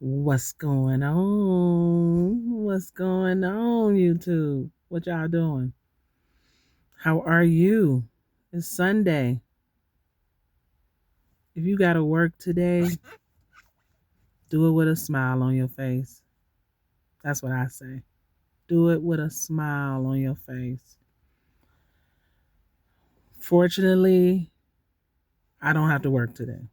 What's going on? What's going on, YouTube? What y'all doing? How are you? It's Sunday. If you got to work today, do it with a smile on your face. That's what I say. Do it with a smile on your face. Fortunately, I don't have to work today.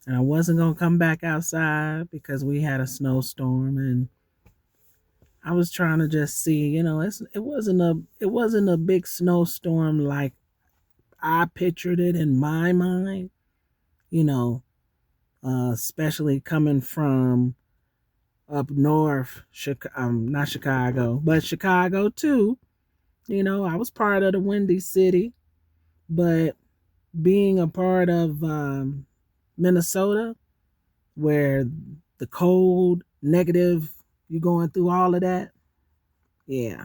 And I wasn't going to come back outside because we had a snowstorm and I was trying to just see, it wasn't a big snowstorm like I pictured it in my mind, you know, especially coming from up north, not Chicago, but Chicago too. I was part of the Windy City, but being a part of Minnesota, where the cold, negative, you going through all of that, yeah.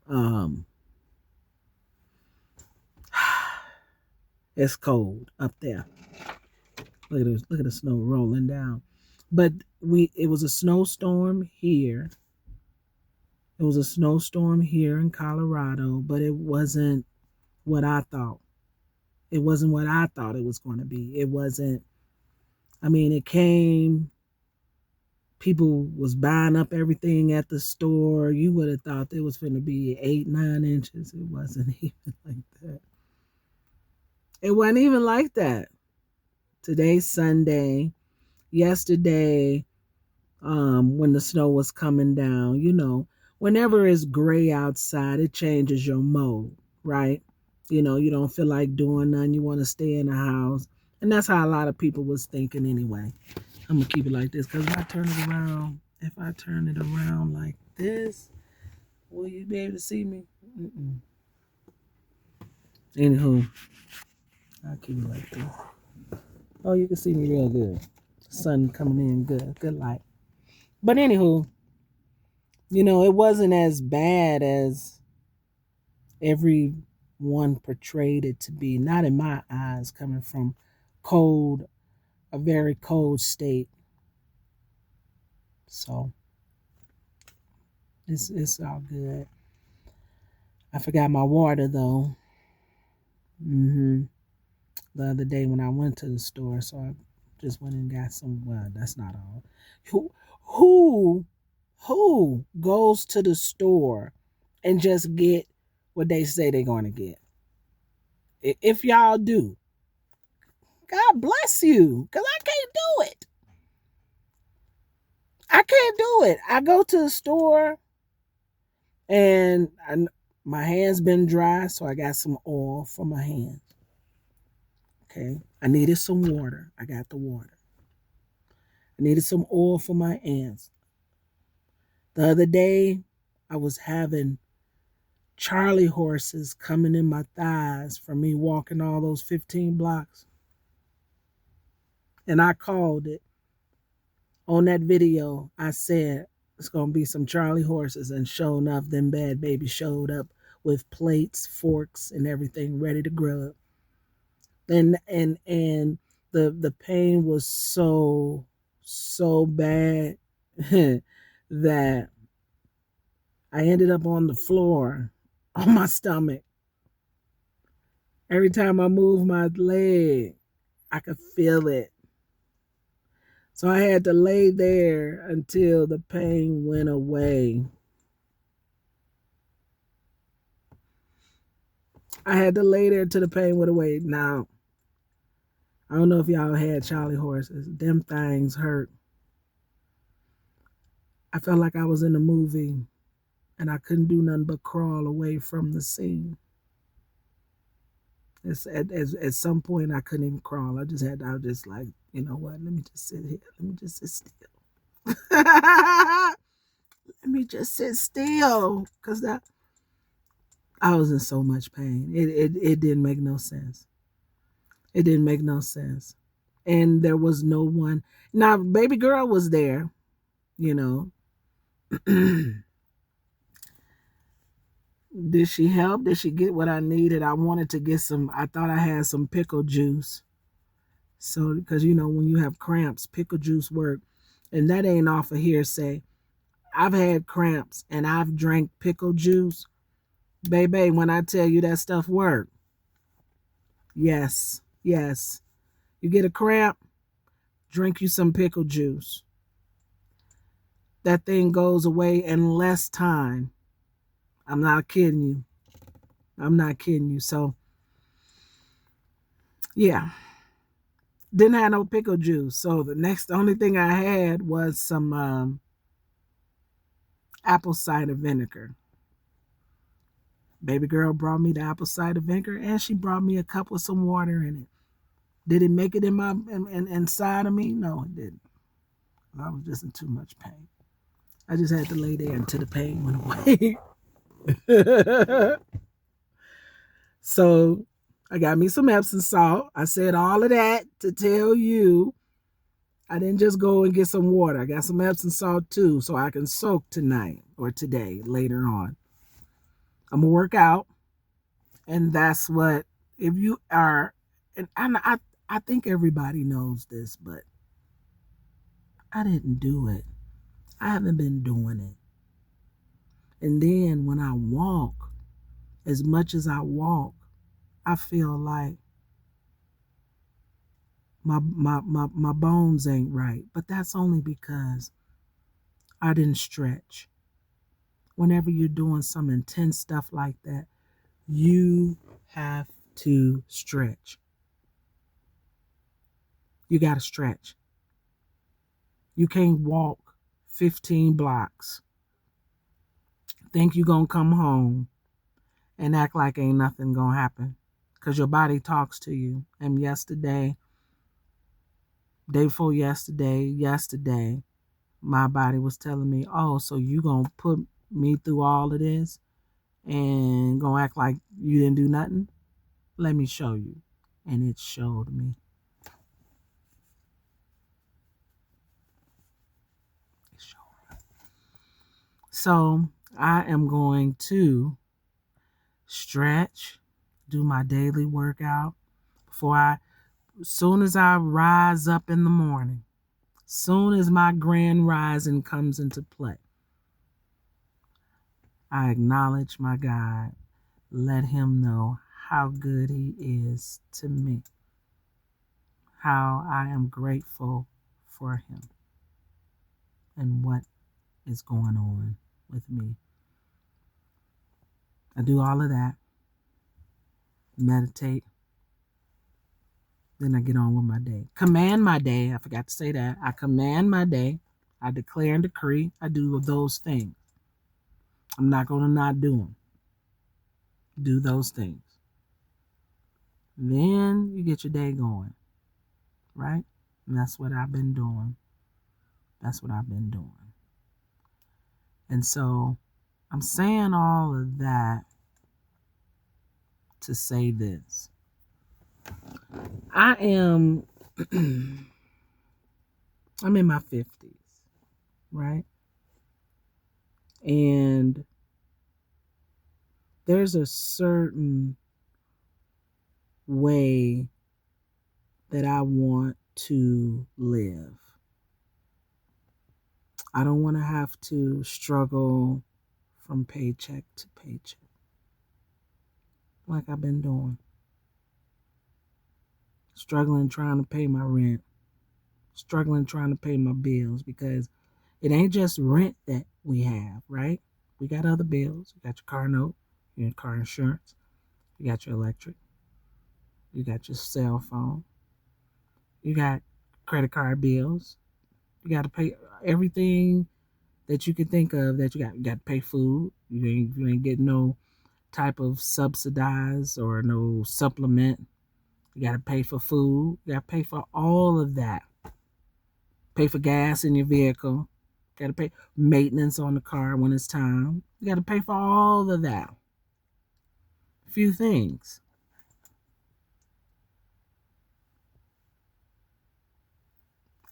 Um, it's cold up there. Look at the snow rolling down. But it was a snowstorm here. It was a snowstorm here in Colorado, but it wasn't what I thought. It wasn't what I thought it was going to be. It wasn't. I mean, it came. People was buying up everything at the store. You would have thought it was going to be 8, 9 inches. It wasn't even like that. It wasn't even like that. Today's Sunday. Yesterday, when the snow was coming down, whenever it's gray outside, it changes your mode, right? You don't feel like doing nothing. You want to stay in the house. And that's how a lot of people was thinking anyway. I'm going to keep it like this because if I turn it around like this, will you be able to see me? Mm-mm. Anywho, I'll keep it like this. Oh, you can see me real good. Sun coming in good. Good light. But anywho, it wasn't as bad as everyone portrayed it to be. Not in my eyes, coming from cold, a very cold state. So it's all good. I forgot my water though. hmm The other day when I went to the store, so I just went and got some. Well, that's not all. Who who who goes to the store and just get what they say they're going to get? If y'all do, God bless you, because I can't do it. I can't do it. I go to the store and my hands been dry, so I got some oil for my hands. Okay. I needed some water. I got the water. I needed some oil for my hands. The other day, I was having Charlie horses coming in my thighs from me walking all those 15 blocks. And I called it. On that video, I said it's gonna be some Charlie horses, and sure enough, them bad babies showed up with plates, forks, and everything ready to grub. And the pain was so bad that I ended up on the floor on my stomach. Every time I moved my leg, I could feel it. So I had to lay there until the pain went away. I had to lay there till the pain went away. Now, I don't know if y'all had Charlie horses. Them things hurt. I felt like I was in a movie and I couldn't do nothing but crawl away from the scene. At some point, I couldn't even crawl. I was just like, you know what? Let me just sit here. Let me just sit still. Let me just sit still. Because I was in so much pain. It didn't make no sense. It didn't make no sense. And there was no one. Now, baby girl was there, you know. Did she help? Did she get what I needed? I wanted to get some, I thought I had some pickle juice. So, because you know, when you have cramps, pickle juice work. And that ain't off of hearsay. I've had cramps and I've drank pickle juice. Baby, when I tell you that stuff work. Yes, yes. You get a cramp, drink you some pickle juice. That thing goes away in less time. I'm not kidding you. I'm not kidding you. So, yeah, didn't have no pickle juice. So the only thing I had was some apple cider vinegar. Baby girl brought me the apple cider vinegar, and she brought me a cup with some water in it. Did it make it inside of me? No, it didn't. I was just in too much pain. I just had to lay there until the pain went away. So I got me some Epsom salt. I said all of that to tell you I didn't just go and get some water. I got some Epsom salt too, so I can soak tonight or today, later on. I'm gonna work out, and that's what if you are. And I think everybody knows this, but I didn't do it. I haven't been doing it. And then when I walk, as much as I walk, I feel like my bones ain't right. But that's only because I didn't stretch. Whenever you're doing some intense stuff like that, you have to stretch. You got to stretch. You can't walk 15 blocks, think you're going to come home and act like ain't nothing going to happen because your body talks to you. And yesterday, day before yesterday, my body was telling me, oh, so you going to put me through all of this and going to act like you didn't do nothing? Let me show you. And it showed me. It showed me. So I am going to stretch, do my daily workout soon as I rise up in the morning, soon as my grand rising comes into play, I acknowledge my God, let him know how good he is to me, how I am grateful for him, and what is going on with me. I do all of that, meditate, then I get on with my day. Command my day. I forgot to say that. I command my day. I declare and decree. I do those things. I'm not going to not do them. Do those things. Then you get your day going, right? And that's what I've been doing. That's what I've been doing. And so I'm saying all of that to say this. I'm in my 50s, right? And there's a certain way that I want to live. I don't want to have to struggle from paycheck to paycheck like I've been doing. Struggling trying to pay my rent, struggling trying to pay my bills because it ain't just rent that we have, right? We got other bills. You got your car note, your car insurance, you got your electric, you got your cell phone, you got credit card bills, you got to pay everything that you can think of that you got to pay food. You ain't getting no type of subsidize or no supplement. You got to pay for food. You got to pay for all of that. Pay for gas in your vehicle. Got to pay maintenance on the car when it's time. You got to pay for all of that. A few things.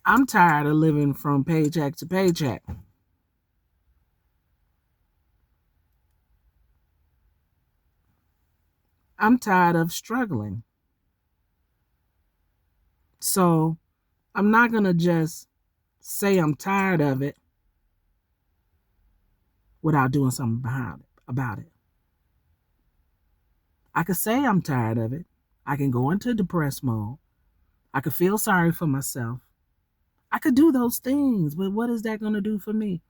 I'm tired of living from paycheck to paycheck. I'm tired of struggling. So I'm not going to just say I'm tired of it without doing something about it. I could say I'm tired of it. I can go into depressed mode. I could feel sorry for myself. I could do those things, but what is that going to do for me?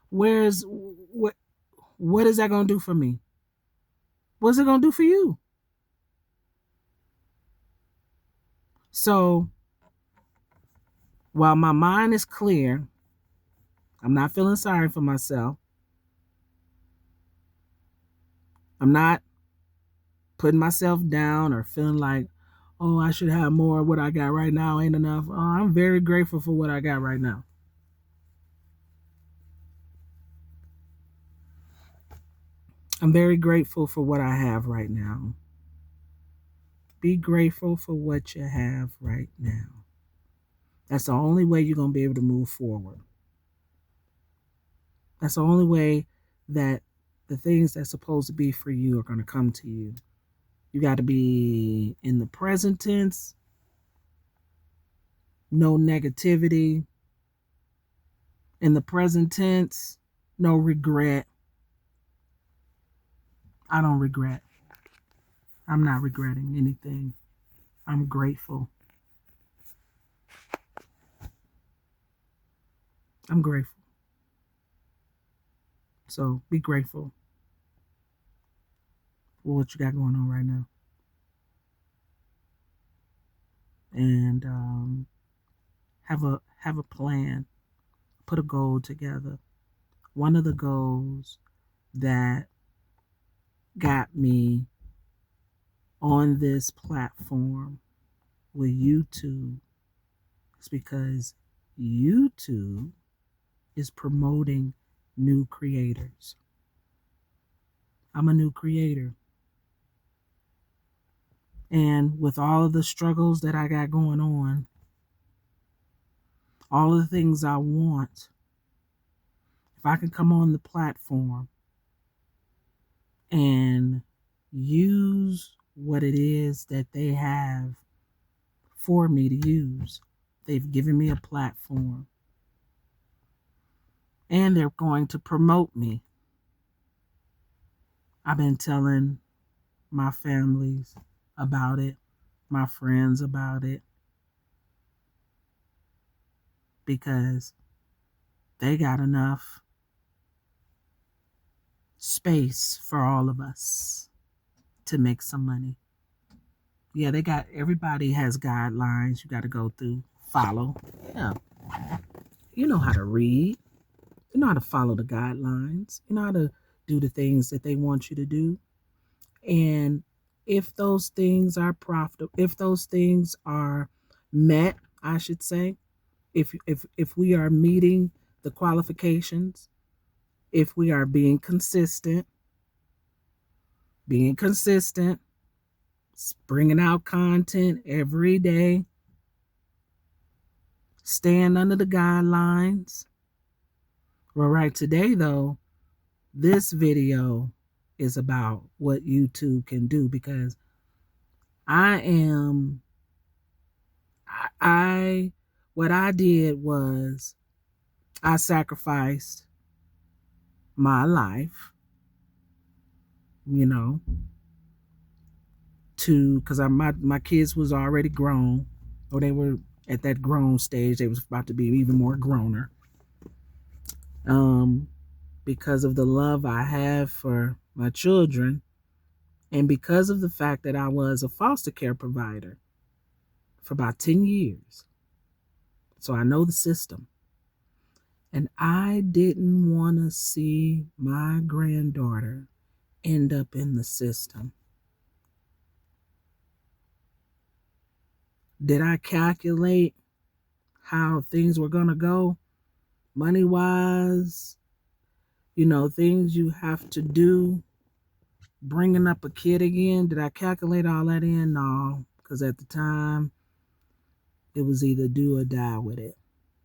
Where's what is that going to do for me? What's it going to do for you? So while my mind is clear, I'm not feeling sorry for myself. I'm not putting myself down or feeling like, oh, I should have more. What I got right now ain't enough. Oh, I'm very grateful for what I got right now. I'm very grateful for what I have right now. Be grateful for what you have right now. That's the only way you're going to be able to move forward. That's the only way that the things that's supposed to be for you are going to come to you. You got to be in the present tense, no negativity. In the present tense, no regret. I don't regret. I'm not regretting anything. I'm grateful. I'm grateful. So be grateful for what you got going on right now. And have a plan. Put a goal together. One of the goals that got me on this platform with YouTube is because YouTube is promoting new creators. I'm a new creator. And with all of the struggles that I got going on, all of the things I want, if I can come on the platform and use what it is that they have for me to use, they've given me a platform and they're going to promote me. I've been telling my families about it, my friends about it, because they got enough space for all of us to make some money. Yeah, everybody has guidelines you got to go through, follow. Yeah. You know how to read. You know how to follow the guidelines. You know how to do the things that they want you to do. And if those things are profitable, if those things are met, I should say, if we are meeting the qualifications, if we are being consistent, bringing out content every day, staying under the guidelines. Well, right today, though, this video is about what YouTube can do because what I did was I sacrificed my life, because my kids was already grown, or they were at that grown stage. They was about to be even more growner. Because of the love I have for my children, and because of the fact that I was a foster care provider for about 10 years. So I know the system. And I didn't want to see my granddaughter end up in the system. Did I calculate how things were going to go? Money-wise, things you have to do, bringing up a kid again. Did I calculate all that in? No, because at the time, it was either do or die with it.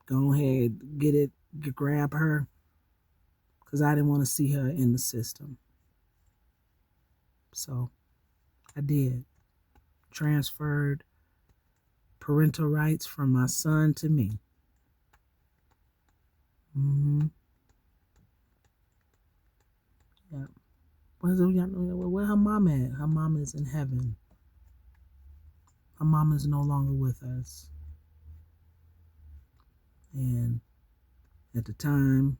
Go ahead, grab her, because I didn't want to see her in the system. So I did. Transferred parental rights from my son to me. Mm-hmm. Yeah. Where her mom at? Her mom is in heaven. Her mom is no longer with us. And at the time,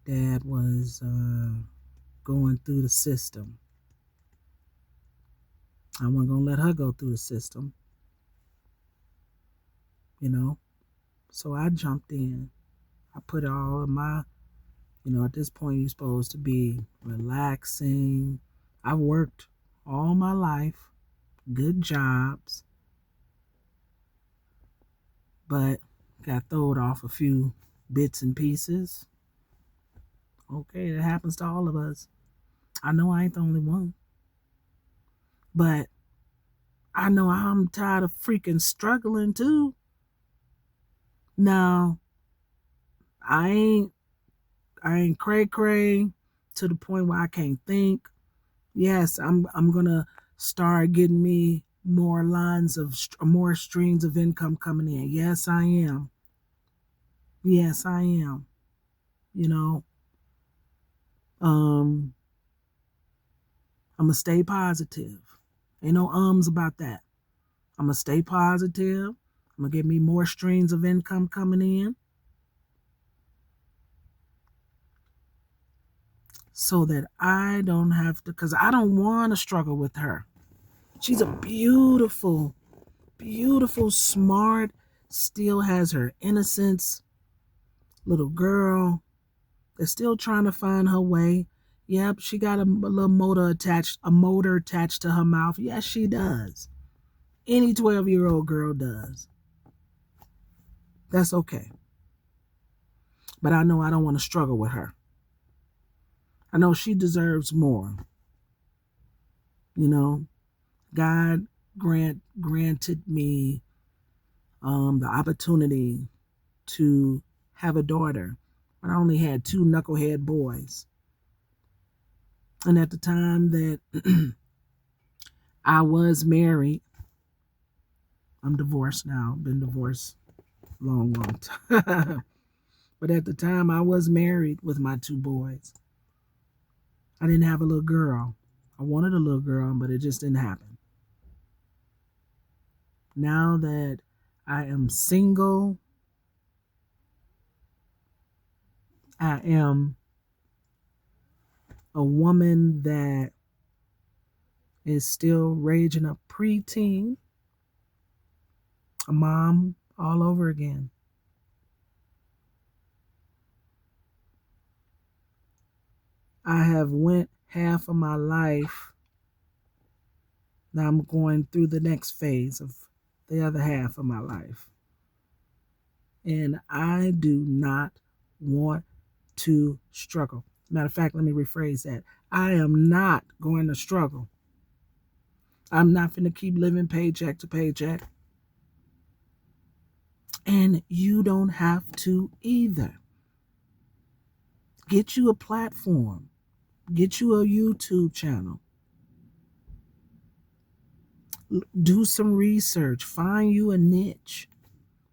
Dad was going through the system. I wasn't going to let her go through the system, you know. So I jumped in. I put all of my, at this point, you're supposed to be relaxing. I worked all my life, good jobs, but got thrown off a few bits and pieces. Okay, that happens to all of us. I know I ain't the only one. But I know I'm tired of freaking struggling too. Now, I ain't cray to the point where I can't think. Yes, I'm gonna start getting me more more streams of income coming in. Yes, I am. Yes, I am. You know, um, I'm gonna stay positive. Ain't no ums about that. I'm gonna stay positive. I'm gonna get me more streams of income coming in so that I don't have to, because I don't want to struggle with her. She's a beautiful, beautiful, smart, still has her innocence little girl that's still trying to find her way. Yep, she got a little motor attached to her mouth. Yes, she does. Any 12-year-old girl does. That's okay. But I know I don't want to struggle with her. I know she deserves more. God granted me the opportunity to have a daughter, but I only had two knucklehead boys. And at the time that I was married, I'm divorced now, been divorced long time. But at the time I was married with my two boys. I didn't have a little girl. I wanted a little girl, but it just didn't happen. Now that I am single, I am a woman that is still raging a preteen, a mom all over again. I have went half of my life. Now I'm going through the next phase of the other half of my life. And I do not want to struggle. Matter of fact, let me rephrase that. I am not going to struggle. I'm not going to keep living paycheck to paycheck. And you don't have to either. Get you a platform. Get you a YouTube channel. Do some research. Find you a niche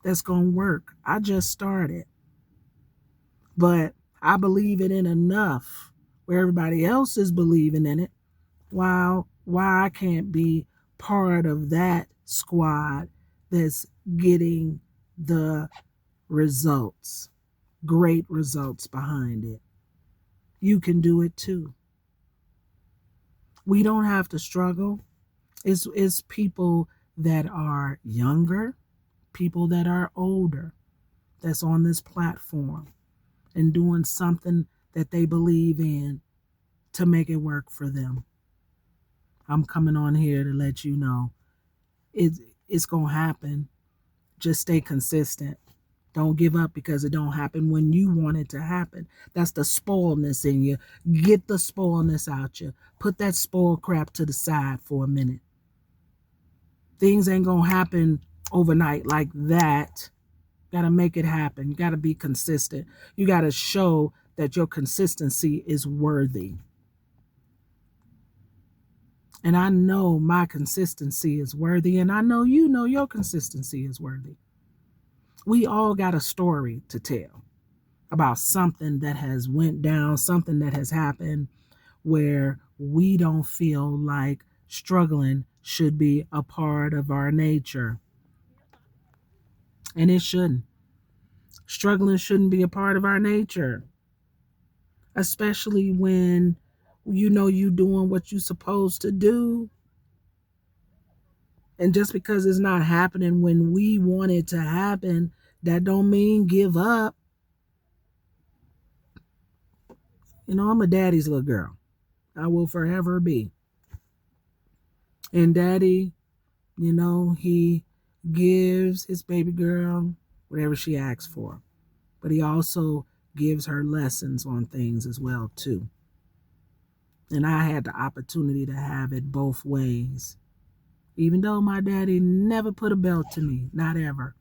that's going to work. I just started. But I believe it in enough where everybody else is believing in it. Why I can't be part of that squad that's getting the results, great results behind it. You can do it too. We don't have to struggle. It's people that are younger, people that are older, that's on this platform and doing something that they believe in to make it work for them. I'm coming on here to let you know it's going to happen. Just stay consistent. Don't give up because it don't happen when you want it to happen. That's the spoilness in you. Get the spoilness out you. Put that spoiled crap to the side for a minute. Things ain't going to happen overnight like that. Got to make it happen. You got to be consistent. You got to show that your consistency is worthy. And I know my consistency is worthy, and I know you know your consistency is worthy. We all got a story to tell about something that has went down, something that has happened where we don't feel like struggling should be a part of our nature. And it shouldn't. Struggling shouldn't be a part of our nature, especially when you know you doing what you're supposed to do. And just because it's not happening when we want it to happen, that don't mean give up. You know, I'm a daddy's little girl. I will forever be. And daddy, you know, he gives his baby girl whatever she asks for. But he also gives her lessons on things as well too. And I had the opportunity to have it both ways. Even though my daddy never put a belt to me, not ever.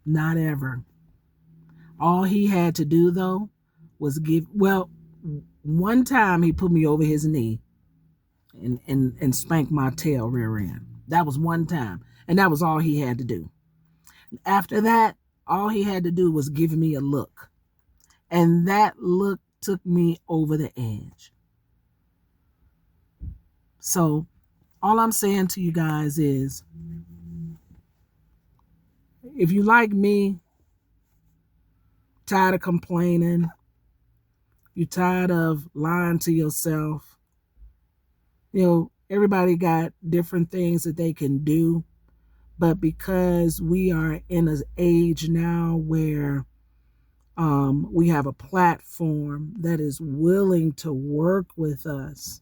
Not ever. All he had to do though was one time he put me over his knee and spanked my tail rear end. That was one time. And that was all he had to do. After that, all he had to do was give me a look. And that look took me over the edge. So all I'm saying to you guys is, if you like me, tired of complaining, you're tired of lying to yourself, you know, everybody got different things that they can do. But because we are in an age now where we have a platform that is willing to work with us,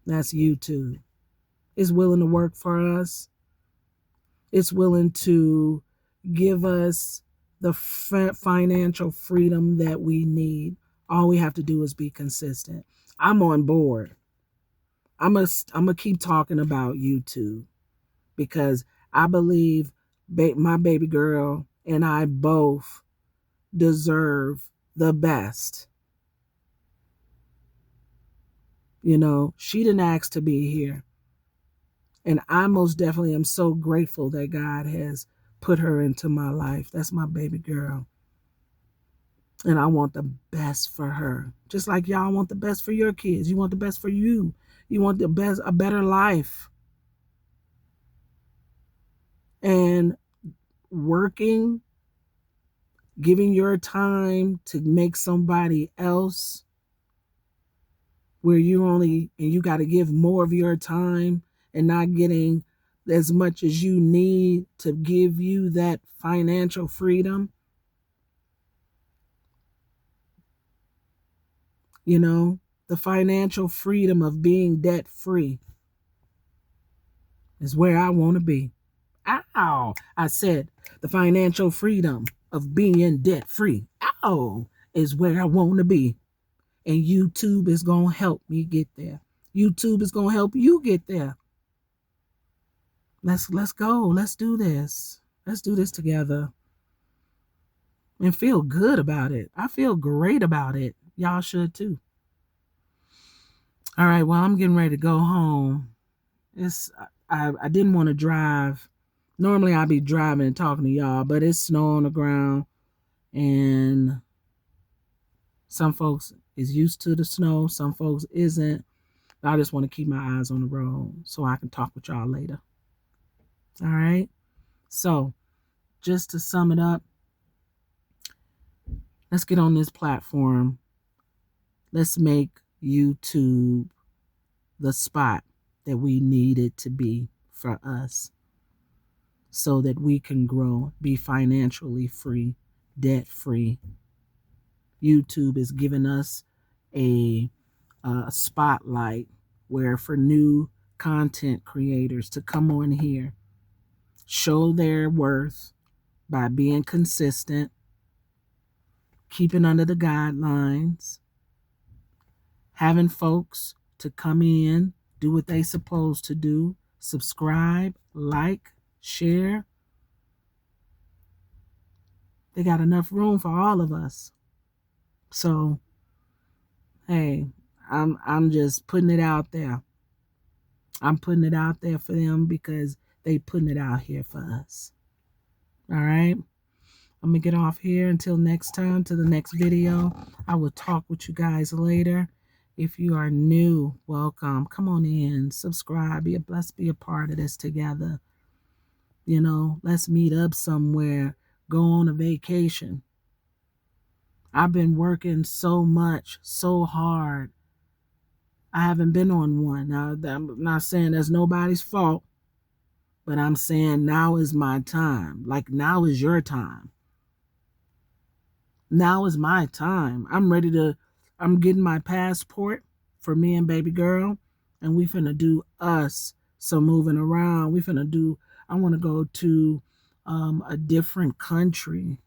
that's YouTube. It's willing to work for us. It's willing to give us the financial freedom that we need. All we have to do is be consistent. I'm on board. I'm gonna keep talking about YouTube because I believe my baby girl and I both deserve the best. You know, she didn't ask to be here. And I most definitely am so grateful that God has put her into my life. That's my baby girl. And I want the best for her. Just like y'all want the best for your kids. You want the best for you. You want the best, a better life. And working, giving your time to make somebody else where you got to give more of your time and not getting as much as you need to give you that financial freedom. You know, the financial freedom of being debt free is where I want to be. Ow! I said the financial freedom of being debt free. Ow! Is where I want to be. And YouTube is going to help me get there. YouTube is going to help you get there. Let's go. Let's do this. Let's do this together. And feel good about it. I feel great about it. Y'all should too. All right, well, I'm getting ready to go home. I didn't want to drive. Normally I'd be driving and talking to y'all, but it's snow on the ground and some folks is used to the snow, some folks isn't. I just want to keep my eyes on the road so I can talk with y'all later. All right. So just to sum it up, let's get on this platform. Let's make YouTube the spot that we need it to be for us so that we can grow, be financially free, debt free. YouTube is giving us a spotlight where for new content creators to come on here, show their worth by being consistent, keeping under the guidelines, having folks to come in, do what they supposed to do, subscribe, like, share. They got enough room for all of us. So, hey, I'm just putting it out there. I'm putting it out there for them because they putting it out here for us. All right. I'm gonna get off here until next time, to the next video. I will talk with you guys later. If you are new, welcome. Come on in, subscribe. Let's be a part of this together. You know, let's meet up somewhere. Go on a vacation. I've been working so much, so hard. I haven't been on one. Now, I'm not saying that's nobody's fault, but I'm saying now is my time. Like, now is your time. Now is my time. I'm getting my passport for me and baby girl, and we finna do us some moving around. I want to go to a different country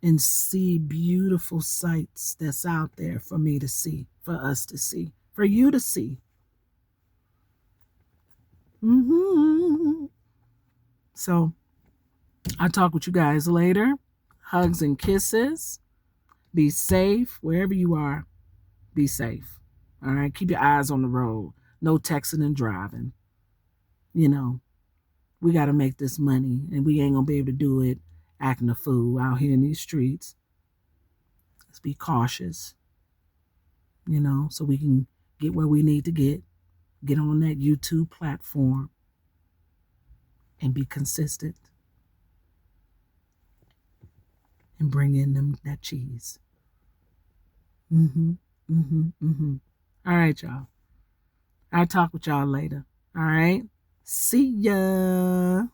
and see beautiful sights that's out there for me to see, for us to see, for you to see. So I'll talk with you guys later. Hugs and kisses. Be safe wherever you are. Be safe. All right. Keep your eyes on the road. No texting and driving. You know, we got to make this money, and we ain't going to be able to do it acting a fool out here in these streets. Let's be cautious, you know, so we can get where we need to get on that YouTube platform and be consistent and bring in that cheese. All right, y'all. I'll talk with y'all later. All right. See ya.